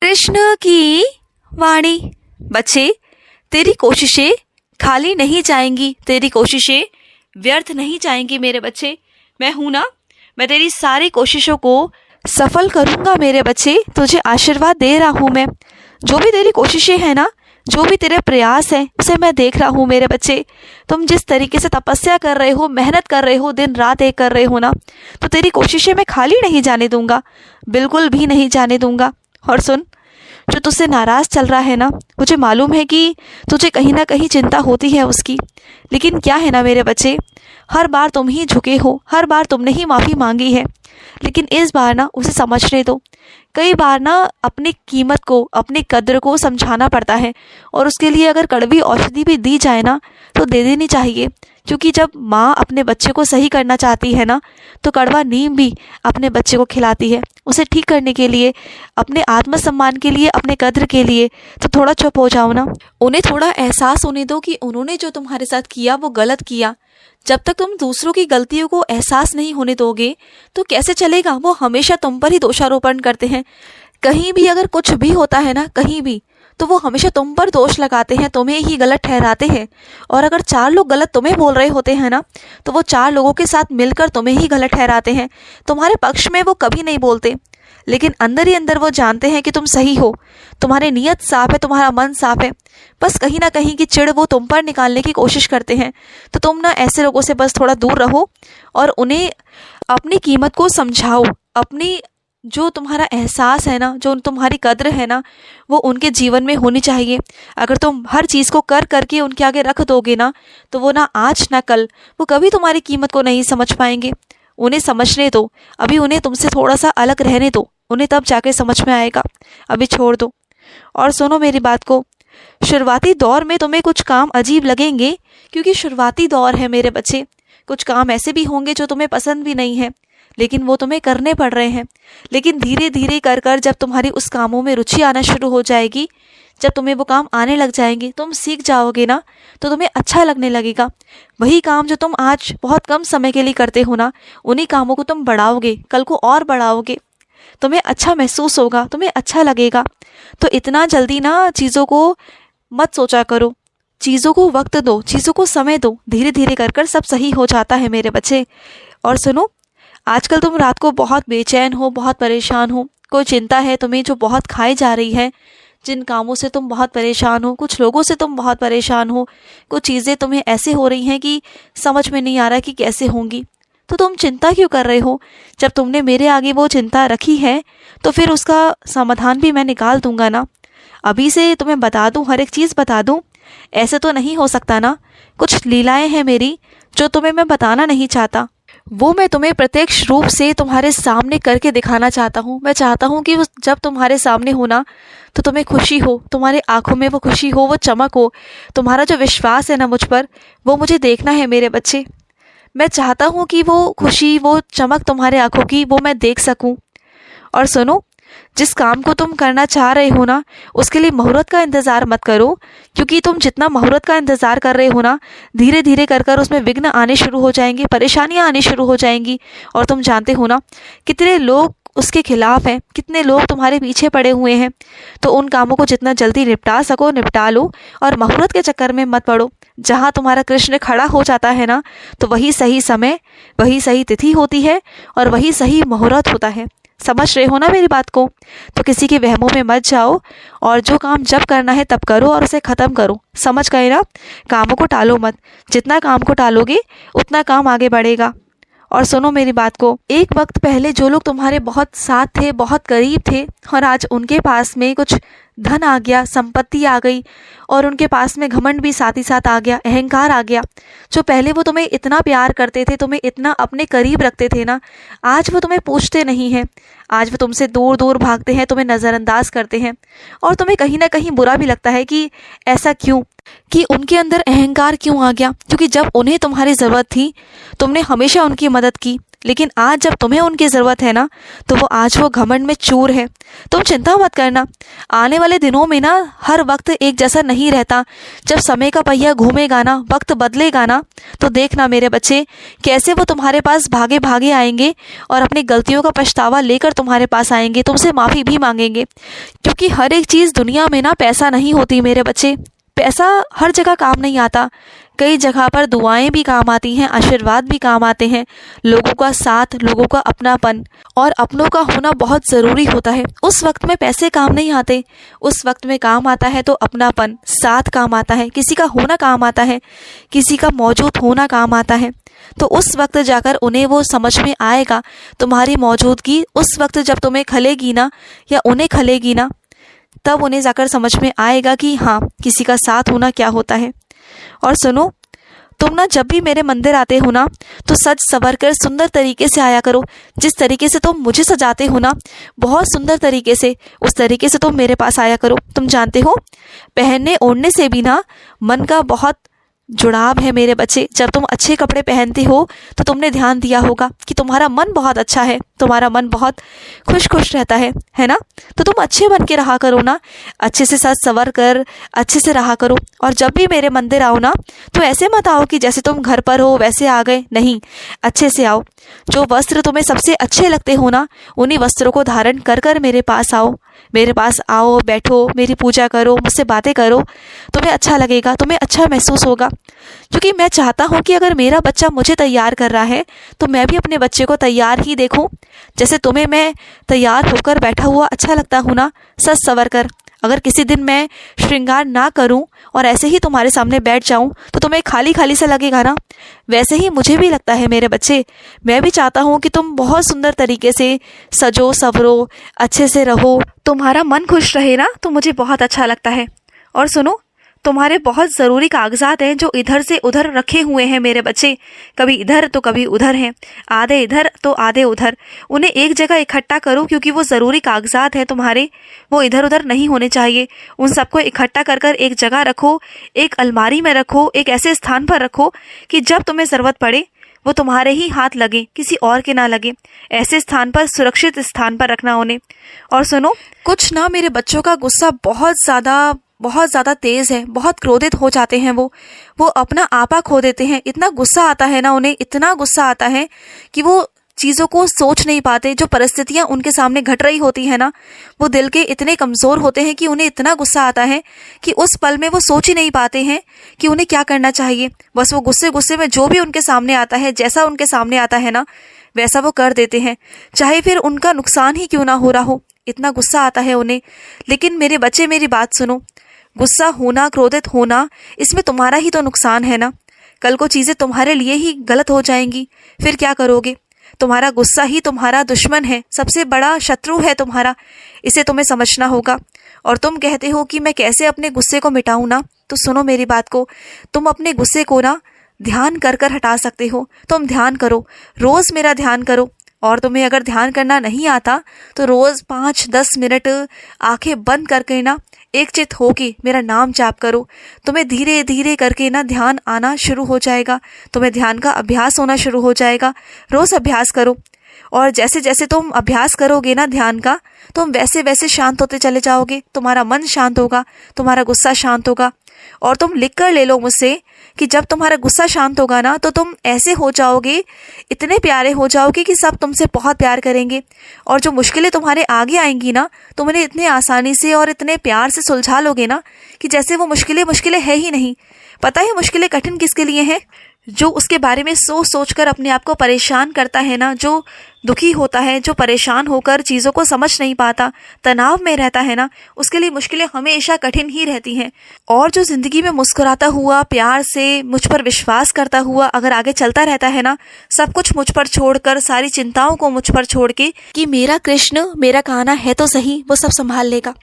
कृष्ण की वाणी। बच्चे, तेरी कोशिशें खाली नहीं जाएंगी, तेरी कोशिशें व्यर्थ नहीं जाएंगी मेरे बच्चे। मैं हूं ना, मैं तेरी सारी कोशिशों को सफल करूंगा मेरे बच्चे। तुझे आशीर्वाद दे रहा हूं मैं। जो भी तेरी कोशिशें हैं ना, जो भी तेरे प्रयास है, उसे मैं देख रहा हूँ मेरे बच्चे। तुम जिस तरीके से तपस्या कर रहे हो, मेहनत कर रहे हो, दिन रात एक कर रहे हो ना, तो तेरी कोशिशें मैं खाली नहीं जाने दूंगा, बिल्कुल भी नहीं जाने दूंगा। और सुन, जो तुझसे नाराज़ चल रहा है ना, मुझे मालूम है कि तुझे कहीं ना कहीं चिंता होती है उसकी, लेकिन क्या है ना मेरे बच्चे, हर बार तुम ही झुके हो, हर बार तुमने ही माफ़ी मांगी है, लेकिन इस बार ना उसे समझने दो। कई बार ना अपनी कीमत को, अपनी कद्र को समझाना पड़ता है, और उसके लिए अगर कड़वी औषधि भी दी जाए ना तो दे देनी चाहिए, क्योंकि जब माँ अपने बच्चे को सही करना चाहती है ना, तो कड़वा नीम भी अपने बच्चे को खिलाती है, उसे ठीक करने के लिए, अपने आत्मसम्मान के लिए, अपने कद्र के लिए। तो थोड़ा चुप हो जाओ ना, उन्हें थोड़ा एहसास होने दो कि उन्होंने जो तुम्हारे साथ किया वो गलत किया। जब तक तुम दूसरों की गलतियों को एहसास नहीं होने दोगे तो कैसे चलेगा। वो हमेशा तुम पर ही दोषारोपण करते हैं। कहीं भी अगर कुछ भी होता है ना, कहीं भी, तो वो हमेशा तुम पर दोष लगाते हैं, तुम्हें ही गलत ठहराते हैं। और अगर 4 लोग गलत तुम्हें बोल रहे होते हैं ना, तो वो 4 लोगों के साथ मिलकर तुम्हें ही गलत ठहराते हैं। तुम्हारे पक्ष में वो कभी नहीं बोलते, लेकिन अंदर ही अंदर वो जानते हैं कि तुम सही हो, तुम्हारी नीयत साफ है, तुम्हारा मन साफ है। बस कहीं ना कहीं की चिढ़ वो तुम पर निकालने की कोशिश करते हैं। तो तुम ना ऐसे लोगों से बस थोड़ा दूर रहो और उन्हें अपनी कीमत को समझाओ। अपनी जो तुम्हारा एहसास है ना, जो तुम्हारी कद्र है ना, वो उनके जीवन में होनी चाहिए। अगर तुम हर चीज़ को कर करके उनके आगे रख दोगे ना, तो वो ना आज ना कल, वो कभी तुम्हारी कीमत को नहीं समझ पाएंगे। उन्हें समझने दो, अभी उन्हें तुमसे थोड़ा सा अलग रहने दो, उन्हें तब जाके समझ में आएगा। अभी छोड़ दो। और सुनो मेरी बात को, शुरुआती दौर में तुम्हें कुछ काम अजीब लगेंगे, क्योंकि शुरुआती दौर है मेरे बच्चे। कुछ काम ऐसे भी होंगे जो तुम्हें पसंद भी नहीं है, लेकिन वो तुम्हें करने पड़ रहे हैं। लेकिन धीरे धीरे कर कर जब तुम्हारी उस कामों में रुचि आना शुरू हो जाएगी, जब तुम्हें वो काम आने लग जाएंगे, तुम सीख जाओगे ना, तो तुम्हें अच्छा लगने लगेगा। वही काम जो तुम आज बहुत कम समय के लिए करते हो ना, उन्हीं कामों को तुम बढ़ाओगे, कल को और बढ़ाओगे, तुम्हें अच्छा महसूस होगा, तुम्हें अच्छा लगेगा। तो इतना जल्दी ना चीज़ों को मत सोचा करो, चीज़ों को वक्त दो, चीज़ों को समय दो। धीरे धीरे कर कर सब सही हो जाता है मेरे बच्चे। और सुनो, आजकल तुम रात को बहुत बेचैन हो, बहुत परेशान हो, कोई चिंता है तुम्हें जो बहुत खाई जा रही है। जिन कामों से तुम बहुत परेशान हो, कुछ लोगों से तुम बहुत परेशान हो, कुछ चीज़ें तुम्हें ऐसे हो रही हैं कि समझ में नहीं आ रहा कि कैसे होंगी। तो तुम चिंता क्यों कर रहे हो? जब तुमने मेरे आगे वो चिंता रखी है, तो फिर उसका समाधान भी मैं निकाल दूंगा ना। अभी से तुम्हें बता दूं, हर एक चीज़ बता दूं? ऐसे तो नहीं हो सकता ना। कुछ लीलाएं हैं मेरी जो तुम्हें मैं बताना नहीं चाहता, वो मैं तुम्हें प्रत्यक्ष रूप से तुम्हारे सामने करके दिखाना चाहता हूँ। मैं चाहता हूँ कि जब तुम्हारे सामने हो ना, तो तुम्हें खुशी हो, तुम्हारे आंखों में वो खुशी हो, वो चमक हो। तुम्हारा जो विश्वास है ना मुझ पर, वो मुझे देखना है मेरे बच्चे। मैं चाहता हूँ कि वो खुशी, वो चमक तुम्हारे आंखों की, वो मैं देख सकूँ। और सुनो, जिस काम को तुम करना चाह रहे हो ना, उसके लिए मुहूर्त का इंतज़ार मत करो, क्योंकि तुम जितना मुहूर्त का इंतज़ार कर रहे हो ना, धीरे धीरे कर कर उसमें विघ्न आने शुरू हो जाएंगे, परेशानियां आनी शुरू हो जाएंगी। और तुम जानते हो ना, कितने लोग उसके खिलाफ हैं, कितने लोग तुम्हारे पीछे पड़े हुए हैं। तो उन कामों को जितना जल्दी निपटा सको निपटा लो, और मुहूर्त के चक्कर में मत पड़ो। जहाँ तुम्हारा कृष्ण खड़ा हो जाता है ना, तो वही सही समय, वही सही तिथि होती है, और वही सही मुहूर्त होता है। समझ रहे हो ना मेरी बात को? तो किसी के वहमों में मत जाओ, और जो काम जब करना है तब करो और उसे ख़त्म करो। समझ गए ना? कामों को टालो मत। जितना काम को टालोगे उतना काम आगे बढ़ेगा। और सुनो मेरी बात को, एक वक्त पहले जो लोग तुम्हारे बहुत साथ थे, बहुत करीब थे, और आज उनके पास में कुछ धन आ गया, संपत्ति आ गई, और उनके पास में घमंड भी साथ ही साथ आ गया, अहंकार आ गया। जो पहले वो तुम्हें इतना प्यार करते थे, तुम्हें इतना अपने करीब रखते थे ना, आज वो तुम्हें पूछते नहीं हैं। आज वो तुमसे दूर दूर भागते हैं, तुम्हें नज़रअंदाज करते हैं। और तुम्हें कहीं ना कहीं बुरा भी लगता है कि ऐसा क्यों, कि उनके अंदर अहंकार क्यों आ गया। क्योंकि जब उन्हें तुम्हारी ज़रूरत थी, तुमने हमेशा उनकी मदद की, लेकिन आज जब तुम्हें उनकी ज़रूरत है ना, तो आज वो घमंड में चूर है। तुम चिंता मत करना, आने वाले दिनों में ना हर वक्त एक जैसा नहीं रहता। जब समय का पहिया घूमेगा ना, वक्त बदलेगा ना, तो देखना मेरे बच्चे कैसे वो तुम्हारे पास भागे भागे आएंगे और अपनी गलतियों का पछतावा लेकर तुम्हारे पास आएंगे, तुमसे माफ़ी भी मांगेंगे। क्योंकि हर एक चीज़ दुनिया में ना पैसा नहीं होती मेरे बच्चे। पैसा हर जगह काम नहीं आता। कई जगह पर दुआएं भी काम आती हैं, आशीर्वाद भी काम आते हैं, लोगों का साथ, लोगों का अपनापन और अपनों का होना बहुत ज़रूरी होता है। उस वक्त में पैसे काम नहीं आते, उस वक्त में काम आता है तो अपनापन, साथ काम आता है, किसी का होना काम आता है, किसी का मौजूद होना काम आता है। तो उस वक्त जाकर उन्हें वो समझ में आएगा, तुम्हारी मौजूदगी उस वक्त जब तुम्हें खलेगी ना या उन्हें खलेगी ना, तब उन्हें जाकर समझ में आएगा कि हाँ, किसी का साथ होना क्या होता है। और सुनो, तुम ना जब भी मेरे मंदिर आते हो ना, तो सज संवर कर सुंदर तरीके से आया करो। जिस तरीके से तुम मुझे सजाते हो ना, बहुत सुंदर तरीके से, उस तरीके से तुम मेरे पास आया करो। तुम जानते हो, पहनने ओढ़ने से भी ना मन का बहुत जुड़ाव है मेरे बच्चे। जब तुम अच्छे कपड़े पहनते हो तो तुमने ध्यान दिया होगा कि तुम्हारा मन बहुत अच्छा है, तुम्हारा मन बहुत खुश खुश रहता है ना। तो तुम अच्छे बन के रहा करो ना, अच्छे से सज संवर कर अच्छे से रहा करो। और जब भी मेरे मंदिर आओ ना, तो ऐसे मत आओ कि जैसे तुम घर पर हो वैसे आ गए, नहीं, अच्छे से आओ। जो वस्त्र तुम्हें सबसे अच्छे लगते हो ना, उन्हीं वस्त्रों को धारण कर कर मेरे पास आओ। मेरे पास आओ, बैठो, मेरी पूजा करो, मुझसे बातें करो, तुम्हें अच्छा लगेगा, तुम्हें अच्छा महसूस होगा। क्योंकि मैं चाहता हूँ कि अगर मेरा बच्चा मुझे तैयार कर रहा है तो मैं भी अपने बच्चे को तैयार ही देखूँ। जैसे तुम्हें मैं तैयार होकर बैठा हुआ अच्छा लगता हूँ ना, सज संवर कर। अगर किसी दिन मैं श्रृंगार ना करूं और ऐसे ही तुम्हारे सामने बैठ जाऊं तो तुम्हें खाली खाली सा लगेगा ना। वैसे ही मुझे भी लगता है मेरे बच्चे। मैं भी चाहता हूं कि तुम बहुत सुंदर तरीके से सजो संवरो, अच्छे से रहो, तुम्हारा मन खुश रहे ना, तो मुझे बहुत अच्छा लगता है। और सुनो, तुम्हारे बहुत ज़रूरी कागजात हैं जो इधर से उधर रखे हुए हैं मेरे बच्चे। कभी इधर तो कभी उधर हैं, आधे इधर तो आधे उधर। उन्हें एक जगह इकट्ठा करो, क्योंकि वो ज़रूरी कागजात हैं तुम्हारे, वो इधर उधर नहीं होने चाहिए। उन सबको इकट्ठा कर कर एक जगह रखो, एक अलमारी में रखो, एक ऐसे स्थान पर रखो कि जब तुम्हें ज़रूरत पड़े वो तुम्हारे ही हाथ लगे, किसी और के ना लगे। ऐसे स्थान पर, सुरक्षित स्थान पर रखना उन्हें। और सुनो, कुछ ना मेरे बच्चों का गुस्सा बहुत ज़्यादा तेज़ है, बहुत क्रोधित हो जाते हैं। वो अपना आपा खो देते हैं। इतना गुस्सा आता है ना उन्हें, इतना गुस्सा आता है कि वो चीज़ों को सोच नहीं पाते। जो परिस्थितियाँ उनके सामने घट रही होती है ना, वो दिल के इतने कमज़ोर होते हैं कि उन्हें इतना गुस्सा आता है कि उस पल में वो सोच ही नहीं पाते हैं कि उन्हें क्या करना चाहिए। बस वो गुस्से में जो भी उनके सामने आता है, जैसा उनके सामने आता है ना, वैसा वो कर देते हैं, चाहे फिर उनका नुकसान ही क्यों ना हो रहा हो। इतना गुस्सा आता है उन्हें। लेकिन मेरे बच्चे, मेरी बात सुनो, गुस्सा होना, क्रोधित होना, इसमें तुम्हारा ही तो नुकसान है ना। कल को चीज़ें तुम्हारे लिए ही गलत हो जाएंगी, फिर क्या करोगे। तुम्हारा गुस्सा ही तुम्हारा दुश्मन है, सबसे बड़ा शत्रु है तुम्हारा। इसे तुम्हें समझना होगा। और तुम कहते हो कि मैं कैसे अपने गुस्से को मिटाऊं ना, तो सुनो मेरी बात को। तुम अपने गुस्से को ना ध्यान कर कर हटा सकते हो। तुम ध्यान करो, रोज़ मेरा ध्यान करो। और तुम्हें अगर ध्यान करना नहीं आता तो रोज़ 5-10 मिनट आंखें बंद करके ना एक चित होके मेरा नाम जाप करो। तुम्हें धीरे धीरे करके ना ध्यान आना शुरू हो जाएगा, तुम्हें ध्यान का अभ्यास होना शुरू हो जाएगा। रोज़ अभ्यास करो, और जैसे जैसे तुम अभ्यास करोगे ना ध्यान का, तुम वैसे वैसे शांत होते चले जाओगे। तुम्हारा मन शांत होगा, तुम्हारा गुस्सा शांत होगा। और तुम लिख कर ले लो मुझसे कि जब तुम्हारा गुस्सा शांत होगा ना, तो तुम ऐसे हो जाओगे, इतने प्यारे हो जाओगे कि सब तुमसे बहुत प्यार करेंगे। और जो मुश्किलें तुम्हारे आगे आएंगी ना, तुम उन्हें इतने आसानी से और इतने प्यार से सुलझा लोगे ना कि जैसे वो मुश्किलें है ही नहीं। पता है मुश्किलें कठिन किसके लिए हैं? जो उसके बारे में सोच कर अपने आप को परेशान करता है ना, जो दुखी होता है, जो परेशान होकर चीज़ों को समझ नहीं पाता, तनाव में रहता है ना, उसके लिए मुश्किलें हमेशा कठिन ही रहती हैं। और जो ज़िंदगी में मुस्कुराता हुआ, प्यार से मुझ पर विश्वास करता हुआ अगर आगे चलता रहता है ना, सब कुछ मुझ पर छोड़कर, सारी चिंताओं को मुझ पर छोड़ के कि मेरा कृष्ण, मेरा कान्हा है तो सही, वो सब संभाल लेगा।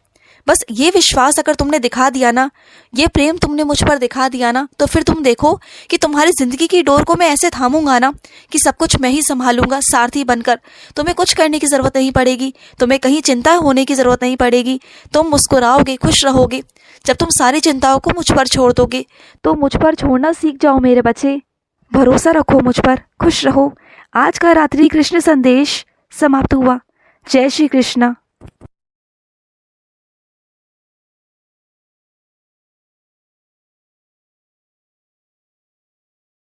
बस ये विश्वास अगर तुमने दिखा दिया ना, ये प्रेम तुमने मुझ पर दिखा दिया ना, तो फिर तुम देखो कि तुम्हारी ज़िंदगी की डोर को मैं ऐसे थामूंगा ना कि सब कुछ मैं ही संभालूंगा, सारथी बनकर। तुम्हें कुछ करने की ज़रूरत नहीं पड़ेगी, तुम्हें कहीं चिंता होने की ज़रूरत नहीं पड़ेगी। तुम मुस्कुराओगे, खुश रहोगे। जब तुम सारी चिंताओं को मुझ पर छोड़ दोगे, तो मुझ पर छोड़ना सीख जाओ मेरे बच्चे। भरोसा रखो मुझ पर, खुश रहो। आज का रात्रि कृष्ण संदेश समाप्त हुआ। जय श्री कृष्ण।